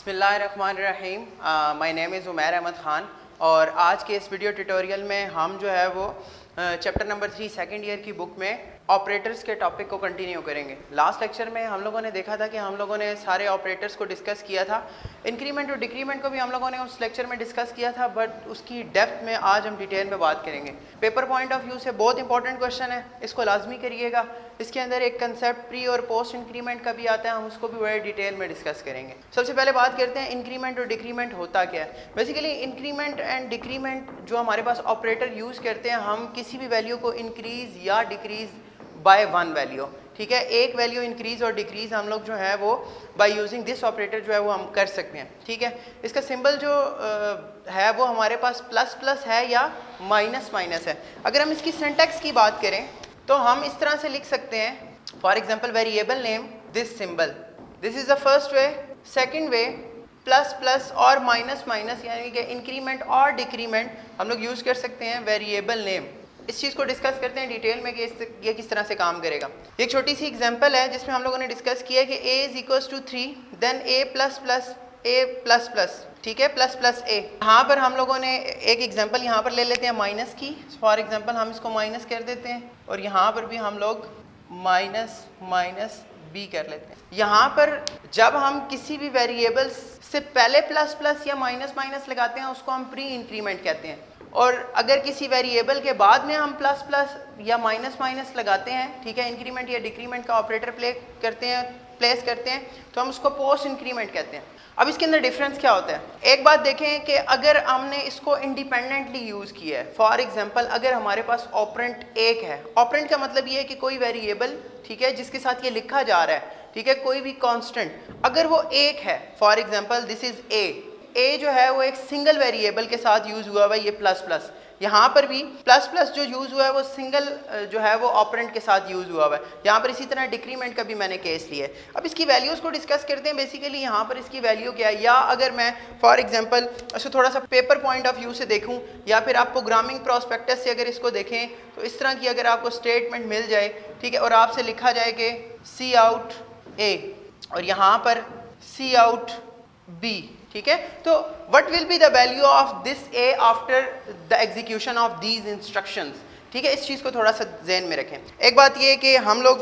बिस्मिल्लाहिर्रहमानिर्रहीम। My name is Umair Ahmad Khan और आज के इस वीडियो ट्यूटोरियल में हम जो है वो चैप्टर नंबर 3 सेकेंड ईयर की बुक में ऑपरेटर्स के टॉपिक को कंटिन्यू करेंगे। लास्ट लेक्चर में हम लोगों ने देखा था कि हम लोगों ने सारे ऑपरेटर्स को डिस्कस किया था। इंक्रीमेंट और डिक्रीमेंट को भी हम लोगों ने उस लेक्चर में डिस्कस किया था, बट उसकी डेप्थ में आज हम डिटेल में बात करेंगे। पेपर पॉइंट ऑफ व्यू से बहुत इंपॉर्टेंट क्वेश्चन है, इसको लाजमी करिएगा। इसके अंदर एक कंसेप्ट प्री और पोस्ट इंक्रीमेंट का भी आता है, हम उसको भी बड़े डिटेल में डिस्कस करेंगे। सबसे पहले बात करते हैं इंक्रीमेंट और डिक्रीमेंट होता क्या है। बेसिकली इंक्रीमेंट एंड डिक्रीमेंट जो हमारे पास ऑपरेटर यूज़ करते हैं, हम किसी भी वैल्यू को इंक्रीज़ या डिक्रीज़ बाय वन वैल्यू, ठीक है, एक वैल्यू इंक्रीज़ और डिक्रीज़ हम लोग जो है वो बाय यूजिंग दिस ऑपरेटर जो है वो हम कर सकते हैं। ठीक है, इसका सिंबल जो है वो हमारे पास प्लस प्लस है या माइनस माइनस है। अगर हम इसकी सिंटैक्स की बात करें तो हम इस तरह से लिख सकते हैं, for example variable name this symbol, this is the first way. Second way plus plus और माइनस माइनस, यानी कि इंक्रीमेंट और डिक्रीमेंट हम लोग यूज़ कर सकते हैं वेरिएबल नेम। इस चीज़ को डिस्कस करते हैं डिटेल में कि ये किस तरह से काम करेगा। एक छोटी सी एग्जांपल है जिसमें हम लोगों ने डिस्कस किया है कि a is equals to 3 then a plus plus a plus plus, ठीक है, प्लस प्लस a। यहाँ पर हम लोगों ने एक एग्जांपल यहाँ पर ले लेते हैं माइनस की। फॉर एग्जांपल हम इसको माइनस कर देते हैं और यहाँ पर भी हम लोग माइनस माइनस b कर लेते हैं। यहाँ पर जब हम किसी भी वेरिएबल से पहले प्लस प्लस या माइनस माइनस लगाते हैं उसको हम प्री इंक्रीमेंट कहते हैं, और अगर किसी वेरिएबल के बाद में हम प्लस प्लस या माइनस माइनस लगाते हैं, ठीक है, इंक्रीमेंट या डिक्रीमेंट का ऑपरेटर प्लेस करते हैं तो हम उसको पोस्ट इंक्रीमेंट कहते हैं। अब इसके अंदर डिफरेंस क्या होता है, एक बात देखें कि अगर हमने इसको इंडिपेंडेंटली यूज़ किया है, फॉर एग्जांपल अगर हमारे पास ऑपरेंट एक है, ऑपरेंट का मतलब ये है कि कोई वेरिएबल, ठीक है, जिसके साथ ये लिखा जा रहा है, ठीक है, कोई भी कांस्टेंट अगर वो एक है, for example this is a जो है वो एक सिंगल वेरिएबल के साथ यूज़ हुआ हुआ है, ये प्लस प्लस। यहाँ पर भी प्लस प्लस जो यूज़ हुआ है वो सिंगल जो है वो ऑपरेंट के साथ यूज़ हुआ हुआ है। यहाँ पर इसी तरह डिक्रीमेंट का भी मैंने केस लिया है। अब इसकी वैल्यूज़ को डिस्कस करते हैं। बेसिकली यहाँ पर इसकी वैल्यू क्या है, या अगर मैं फॉर एग्जांपल इसको थोड़ा सा पेपर पॉइंट ऑफ व्यू से देखूँ या फिर आप प्रोग्रामिंग प्रोस्पेक्टस से अगर इसको देखें तो इस तरह की अगर आपको स्टेटमेंट मिल जाए, ठीक है, और आपसे लिखा जाए कि सी आउट ए और यहाँ पर सी आउट बी, ठीक है, तो what will be the value of this A after the execution of these instructions, ठीक है। इस चीज़ को थोड़ा सा ज़हन में रखें। एक बात ये है कि हम लोग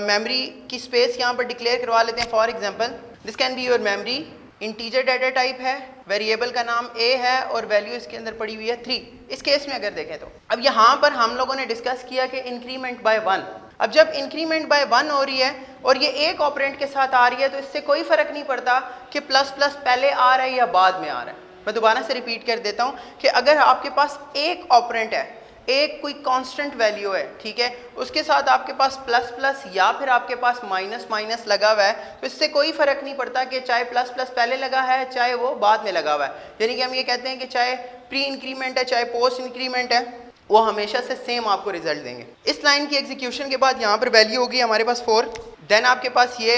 मेमोरी की स्पेस यहाँ पर डिक्लेयर करवा लेते हैं। For example this can be your memory, integer data type है, वेरिएबल का नाम a है और वैल्यू इसके अंदर पड़ी हुई है 3। इस केस में अगर देखें तो अब यहाँ पर हम लोगों ने डिस्कस किया कि इंक्रीमेंट बाय 1। अब जब इंक्रीमेंट बाय 1 हो रही है और ये एक ऑपरेंट के साथ आ रही है तो इससे कोई फ़र्क नहीं पड़ता कि प्लस प्लस पहले आ रहा है या बाद में आ रहा है। मैं दोबारा से रिपीट कर देता हूँ कि अगर आपके पास एक ऑपरेंट है, एक कोई कांस्टेंट वैल्यू है, ठीक है, उसके साथ आपके पास प्लस प्लस या फिर आपके पास माइनस माइनस लगा हुआ है, तो इससे कोई फ़र्क नहीं पड़ता कि चाहे प्लस प्लस पहले लगा है चाहे वो बाद में लगा हुआ है। यानी कि हम ये कहते हैं कि चाहे प्री इंक्रीमेंट है चाहे पोस्ट इंक्रीमेंट है, वो हमेशा से सेम आपको रिजल्ट देंगे। इस लाइन की एग्जीक्यूशन के बाद यहाँ पर वैल्यू होगी हमारे पास 4, देन आपके पास ये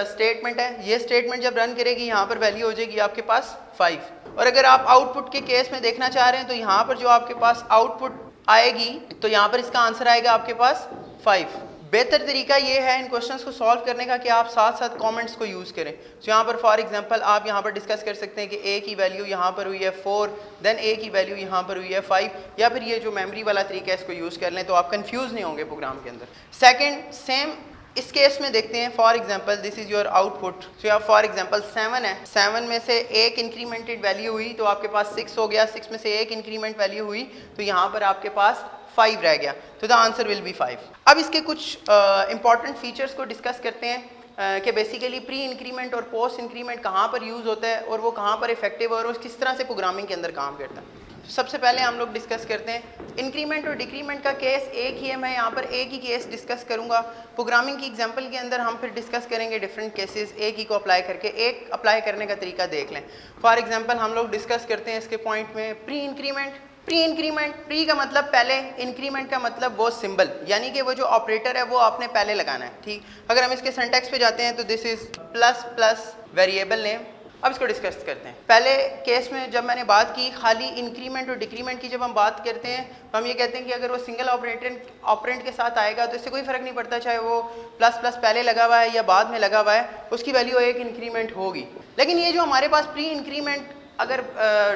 स्टेटमेंट है, ये स्टेटमेंट जब रन करेगी यहाँ पर वैल्यू हो जाएगी आपके पास 5। और अगर आप आउटपुट के केस में देखना चाह रहे हैं तो यहाँ पर जो आपके पास आउटपुट आएगी तो यहाँ पर इसका आंसर आएगा आपके पास 5। बेहतर तरीका ये है इन क्वेश्चंस को सॉल्व करने का कि आप साथ साथ कमेंट्स को यूज़ करें। तो यहाँ पर फॉर एग्जांपल आप यहाँ पर डिस्कस कर सकते हैं कि a की वैल्यू यहाँ पर हुई है 4, देन a की वैल्यू यहाँ पर हुई है 5, या फिर ये जो मेमोरी वाला तरीका है इसको यूज़ कर लें तो आप कंफ्यूज नहीं होंगे प्रोग्राम के अंदर। सेकेंड सेम इस केस में देखते हैं। For example this is your output, तो यहाँ फॉर एग्जांपल 7 है, 7 में से एक इंक्रीमेंटेड वैल्यू हुई तो आपके पास 6 हो गया, 6 में से एक इंक्रीमेंट वैल्यू हुई तो यहाँ पर आपके पास 5 रह गया, तो द आंसर विल बी 5। अब इसके कुछ इंपॉर्टेंट फीचर्स को डिस्कस करते हैं कि बेसिकली प्री इंक्रीमेंट और पोस्ट इंक्रीमेंट कहाँ पर यूज़ होता है और वो कहाँ पर इफेक्टिव और किस तरह से प्रोग्रामिंग के अंदर काम करता है। तो सबसे पहले हम लोग डिस्कस करते हैं इंक्रीमेंट और डिक्रीमेंट का केस एक ही है। मैं यहाँ पर एक ही केस डिस्कस करूँगा। प्रोग्रामिंग की एग्जाम्पल के अंदर हम फिर डिस्कस करेंगे डिफरेंट केसेस, एक ही को अप्लाई करके। एक अप्लाई करने का तरीका देख लें। फॉर एग्जाम्पल हम लोग डिस्कस करते हैं इसके पॉइंट में pre increment. Pre increment, pre का मतलब पहले, इंक्रीमेंट का मतलब वो सिंबल, यानी कि वो जो ऑपरेटर है वो आपने पहले लगाना है, ठीक। अगर हम इसके सिंटैक्स पे जाते हैं तो this is plus plus variable name, अब इसको डिस्कस करते हैं। पहले केस में जब मैंने बात की खाली इंक्रीमेंट और डिक्रीमेंट की, जब हम बात करते हैं तो हम ये कहते हैं कि अगर वो सिंगल ऑपरेंड के साथ आएगा तो इससे कोई फ़र्क नहीं पड़ता चाहे वो प्लस प्लस पहले लगा हुआ है या बाद में लगा हुआ है, उसकी वैल्यू एक इंक्रीमेंट होगी। लेकिन ये जो हमारे पास प्री इंक्रीमेंट अगर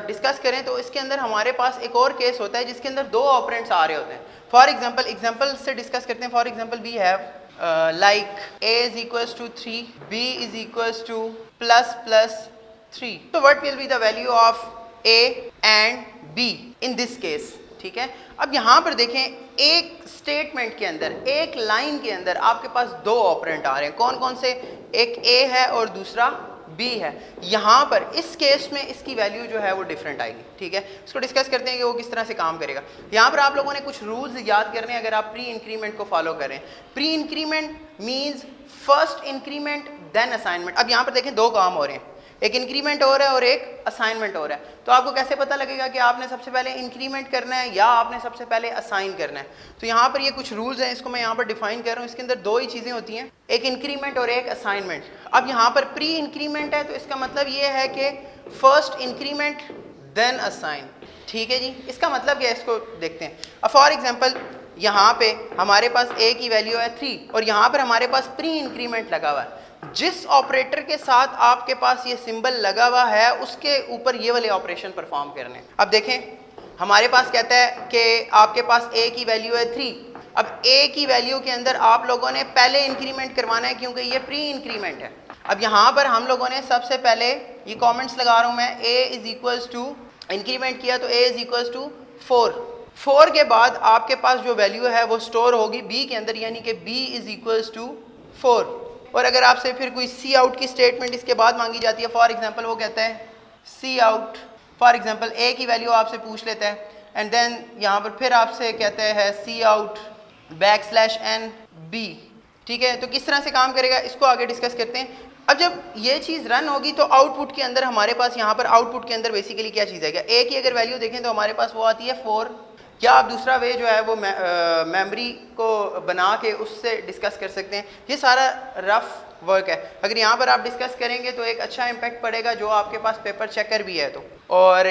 डिस्कस करें तो इसके अंदर हमारे पास एक और केस होता है जिसके अंदर दो ऑपरेंड्स आ रहे होते हैं। फॉर एग्जाम्पल से डिस्कस करते हैं। For example we have like a is equals to 3, b is equals to plus 3. So what will be the value of a and b in this case? ठीक है, अब यहाँ पर देखें एक स्टेटमेंट के अंदर, एक लाइन के अंदर आपके पास दो ऑपरेंट आ रहे हैं। कौन कौन से? एक a है और दूसरा b है। यहाँ पर इस केस में इसकी वैल्यू जो है वो डिफरेंट आएगी। ठीक है, इसको डिस्कस करते हैं कि वो किस तरह से काम करेगा। यहाँ पर आप लोगों ने कुछ रूल्स याद करने हैं अगर आप प्री इंक्रीमेंट को फॉलो करें। Pre increment means first increment then assignment. अब यहाँ पर देखें दो काम हो रहे हैं, एक इंक्रीमेंट हो रहा है और एक असाइनमेंट हो रहा है। तो आपको कैसे पता लगेगा कि आपने सबसे पहले इंक्रीमेंट करना है या आपने सबसे पहले असाइन करना है? तो यहाँ पर ये कुछ रूल्स हैं, इसको मैं यहाँ पर डिफाइन कर रहा हूँ। इसके अंदर दो ही चीज़ें होती हैं, एक इंक्रीमेंट और एक असाइनमेंट। अब यहाँ पर प्री इंक्रीमेंट है तो इसका मतलब ये है कि फर्स्ट इंक्रीमेंट देन असाइन। ठीक है जी, इसका मतलब क्या है इसको देखते हैं। अब फॉर एग्जाम्पल यहाँ पे हमारे पास a की वैल्यू है 3 और यहाँ पर हमारे पास प्री इंक्रीमेंट लगा हुआ है। जिस ऑपरेटर के साथ आपके पास ये सिंबल लगा हुआ है उसके ऊपर ये वाले ऑपरेशन परफॉर्म करने। अब देखें हमारे पास कहता है कि आपके पास a की वैल्यू है 3। अब a की वैल्यू के अंदर आप लोगों ने पहले इंक्रीमेंट करवाना है क्योंकि ये प्री इंक्रीमेंट है। अब यहाँ पर हम लोगों ने सबसे पहले ये कॉमेंट्स लगा रहा हूँ मैं, a is equals to increment किया तो a इज इक्वल्स टू 4 के बाद आपके पास जो वैल्यू है वो स्टोर होगी b के अंदर, यानी कि b इज इक्वल्स टू 4। और अगर आपसे फिर कोई सी आउट की स्टेटमेंट इसके बाद मांगी जाती है, फॉर एग्जांपल वो कहता है सी आउट, फॉर एग्जांपल ए की वैल्यू आपसे पूछ लेता है एंड देन यहाँ पर फिर आपसे कहता है सी आउट \n b। ठीक है, तो किस तरह से काम करेगा इसको आगे डिस्कस करते हैं। अब जब ये चीज़ रन होगी तो आउटपुट के अंदर हमारे पास यहाँ पर आउटपुट के अंदर बेसिकली क्या चीज़ आएगा? ए की अगर वैल्यू देखें तो हमारे पास वो आती है 4। क्या आप दूसरा वे जो है वो मेमोरी को बना के उससे डिस्कस कर सकते हैं। ये सारा रफ वर्क है। अगर यहाँ पर आप डिस्कस करेंगे तो एक अच्छा इम्पैक्ट पड़ेगा जो आपके पास पेपर चेकर भी है तो। और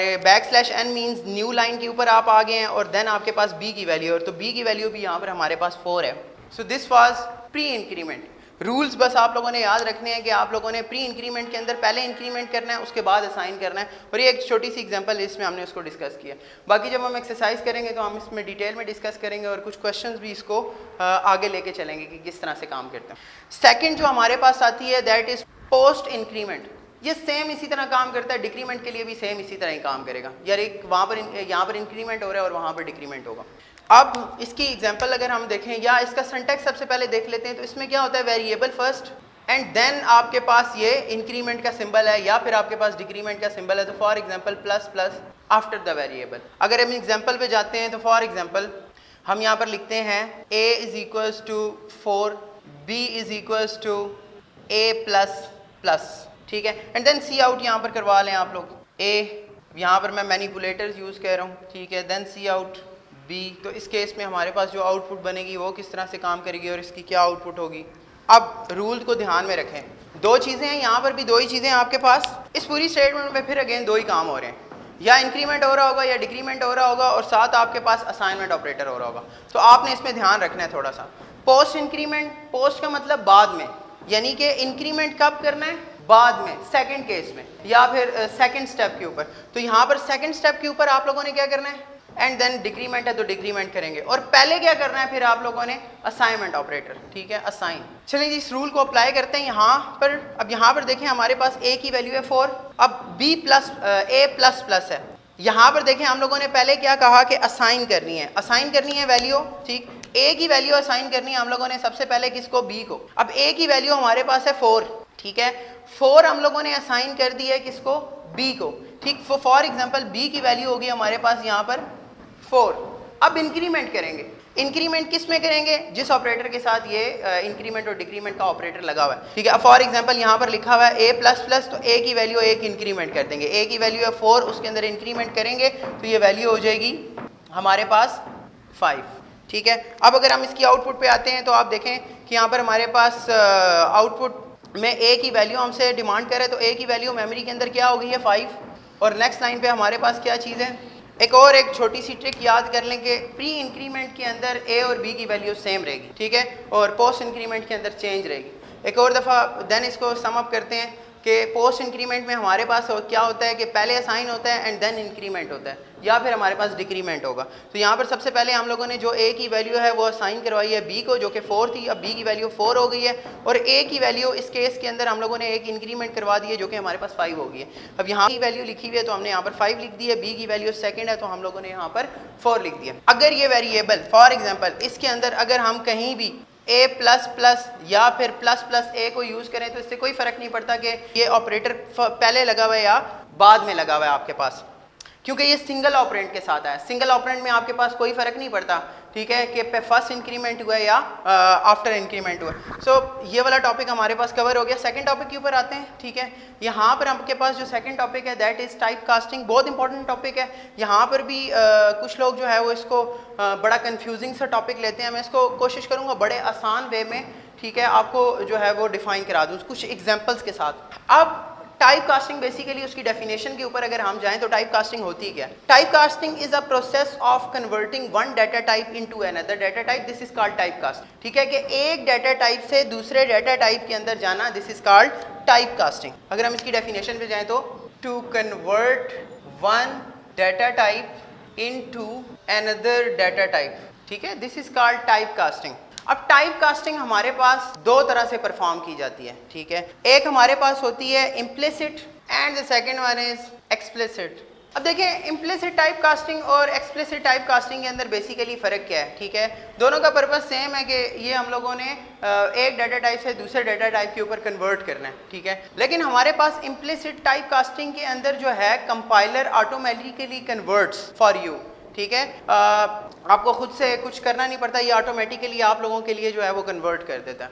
\n मींस न्यू लाइन के ऊपर आप आ गए हैं और देन आपके पास b की वैल्यू, और तो b की वैल्यू भी यहाँ पर हमारे पास 4 है। So this was pre increment. Rules बस आप लोगों ने याद रखने हैं कि आप लोगों ने प्री इंक्रीमेंट के अंदर पहले इंक्रीमेंट करना है उसके बाद असाइन करना है। और ये एक छोटी सी एग्जांपल इसमें हमने उसको डिस्कस किया। बाकी जब हम एक्सरसाइज करेंगे तो हम इसमें डिटेल में डिस्कस करेंगे और कुछ क्वेश्चंस भी इसको आगे लेके चलेंगे कि किस तरह से काम करते हैं। सेकंड जो हमारे पास आती है दैट इज पोस्ट इंक्रीमेंट। ये सेम इसी तरह काम करता है, डिक्रीमेंट के लिए भी सेम इसी तरह ही काम करेगा। यार एक वहाँ पर यहाँ पर इंक्रीमेंट हो रहा है और वहाँ पर डिक्रीमेंट होगा। अब इसकी एग्जांपल अगर हम देखें या इसका सिंटैक्स सबसे पहले देख लेते हैं तो इसमें क्या होता है, वेरिएबल फर्स्ट एंड देन आपके पास ये इंक्रीमेंट का सिंबल है या फिर आपके पास डिक्रीमेंट का सिंबल है। तो for example plus plus after the variable. अगर हम एग्जांपल पे जाते हैं तो फॉर एग्जांपल हम यहाँ पर लिखते हैं a is equals to 4, b is equals to a plus plus. ठीक है, एंड देन सी आउट यहाँ पर करवा लें आप लोग। a यहाँ पर मैं मैनिपुलेटर्स यूज़ कर रहा हूँ। ठीक है, देन सी आउट b। तो इस केस में हमारे पास जो आउटपुट बनेगी वो किस तरह से काम करेगी और इसकी क्या आउटपुट होगी। अब रूल को ध्यान में रखें, दो चीज़ें हैं यहाँ पर भी, दो ही चीज़ें हैं आपके पास। इस पूरी स्टेटमेंट में फिर अगेन दो ही काम हो रहे हैं, या इंक्रीमेंट हो रहा होगा या डिक्रीमेंट हो रहा होगा और साथ आपके पास असाइनमेंट ऑपरेटर हो रहा होगा। तो आपने इसमें ध्यान रखना है थोड़ा सा। पोस्ट इंक्रीमेंट, पोस्ट का मतलब बाद में, यानी कि इंक्रीमेंट कब करना है, बाद में, सेकंड केस में या फिर सेकंड स्टेप के ऊपर। तो यहाँ पर सेकंड स्टेप के ऊपर आप लोगों ने क्या करना है, एंड देन डिक्रीमेंट है तो डिक्रीमेंट करेंगे और पहले क्या करना है फिर आप लोगों ने असाइनमेंट ऑपरेटर। ठीक है, असाइन। चलिए जी इस रूल को अप्लाई करते हैं यहाँ पर। अब यहाँ पर देखें हमारे पास a की वैल्यू है 4, अब b plus a plus plus है। यहाँ पर देखें हम लोगों ने पहले क्या कहा कि असाइन करनी है, असाइन करनी है वैल्यू। ठीक, a की वैल्यू असाइन करनी है हम लोगों ने सबसे पहले किसको, b को। अब a की वैल्यू हमारे पास है 4। ठीक है, 4 हम लोगों ने असाइन कर दी है किसको, b को। ठीक, फॉर एग्जाम्पल b की वैल्यू होगी हमारे पास यहाँ पर 4। अब इंक्रीमेंट करेंगे, इंक्रीमेंट किस में करेंगे, जिस ऑपरेटर के साथ ये इंक्रीमेंट और डिक्रीमेंट का ऑपरेटर लगा हुआ है। ठीक है, फॉर एग्जांपल यहाँ पर लिखा हुआ है a प्लस प्लस, तो a की वैल्यू 1 इंक्रीमेंट कर देंगे। a की वैल्यू है 4, उसके अंदर इंक्रीमेंट करेंगे तो ये वैल्यू हो जाएगी हमारे पास 5। ठीक है, अब अगर हम इसकी आउटपुट पे आते हैं तो आप देखें कि यहाँ पर हमारे पास आउटपुट में ए की वैल्यू हमसे डिमांड करे तो ए की वैल्यू मेमोरी के अंदर क्या हो गई है 5, और नेक्स्ट लाइन पे हमारे पास क्या चीज़ है, एक छोटी सी ट्रिक याद कर लें कि प्री इंक्रीमेंट के अंदर ए और बी की वैल्यू सेम रहेगी, ठीक है, और पोस्ट इंक्रीमेंट के अंदर चेंज रहेगी। एक और दफ़ा देन इसको सम अप करते हैं कि पोस्ट इंक्रीमेंट में हमारे पास क्या होता है कि पहले असाइन होता है एंड देन इंक्रीमेंट होता है, या फिर हमारे पास डिक्रीमेंट होगा। तो यहाँ पर सबसे पहले हम लोगों ने जो ए की वैल्यू है वो असाइन करवाई है बी को, जो कि 4 थी, अब बी की वैल्यू 4 हो गई है, और ए की वैल्यू इस केस के अंदर हम लोगों ने एक इंक्रीमेंट करवा दी है जो कि हमारे पास 5 हो गई है। अब यहाँ की वैल्यू लिखी हुई है तो हमने यहाँ पर 5 लिख दी है, बी की वैल्यू सेकंड है तो हम लोगों ने यहाँ पर 4 लिख दिया। अगर ये वेरिएबल फॉर एग्जाम्पल इसके अंदर अगर हम कहीं भी ए प्लस प्लस या फिर प्लस प्लस ए को यूज़ करें तो इससे कोई फ़र्क नहीं पड़ता कि ये ऑपरेटर पहले लगा हुआ है या बाद में लगा हुआ है आपके पास, क्योंकि ये सिंगल ऑपरेंड के साथ है। सिंगल ऑपरेंड में आपके पास कोई फ़र्क नहीं पड़ता, ठीक है, कि फर्स्ट इंक्रीमेंट हुआ या आफ्टर इंक्रीमेंट हुआ। सो ये वाला टॉपिक हमारे पास कवर हो गया। सेकंड टॉपिक के ऊपर आते हैं, ठीक है। यहाँ पर आपके पास जो सेकंड टॉपिक है दैट इज़ टाइप कास्टिंग, बहुत इंपॉर्टेंट टॉपिक है। यहाँ पर भी कुछ लोग जो है वो इसको बड़ा कन्फ्यूजिंग सा टॉपिक लेते हैं। मैं इसको कोशिश करूँगा बड़े आसान वे में, ठीक है, आपको जो है वो डिफ़ाइन करा दूँ कुछ एग्जाम्पल्स के साथ। अब टाइप कास्टिंग बेसिकली उसकी डेफिनेशन के ऊपर अगर हम जाएं तो टाइप कास्टिंग होती क्या है? Type casting is a process of converting one data type into another data type, this is called type casting, ठीक है, कि एक डाटा टाइप से दूसरे डाटा टाइप के अंदर जाना, this is called type casting. अगर हम इसकी डेफिनेशन पे जाएं तो to convert one data type into another data type, ठीक है, this is called type casting. अब टाइप कास्टिंग हमारे पास दो तरह से परफॉर्म की जाती है, ठीक है। एक हमारे पास होती है implicit and the second one is explicit. अब देखें इम्प्लिसिट टाइप कास्टिंग और एक्सप्लिसिट टाइप कास्टिंग के अंदर बेसिकली फ़र्क क्या है, ठीक है। दोनों का पर्पस सेम है कि ये हम लोगों ने एक डाटा टाइप से दूसरे डाटा टाइप के ऊपर कन्वर्ट करना है, ठीक है। लेकिन हमारे पास इम्प्लिसिट टाइप कास्टिंग के अंदर जो है compiler automatically converts for you, ठीक है, आपको खुद से कुछ करना नहीं पड़ता, ये ऑटोमेटिकली आप लोगों के लिए जो है वो कन्वर्ट कर देता है।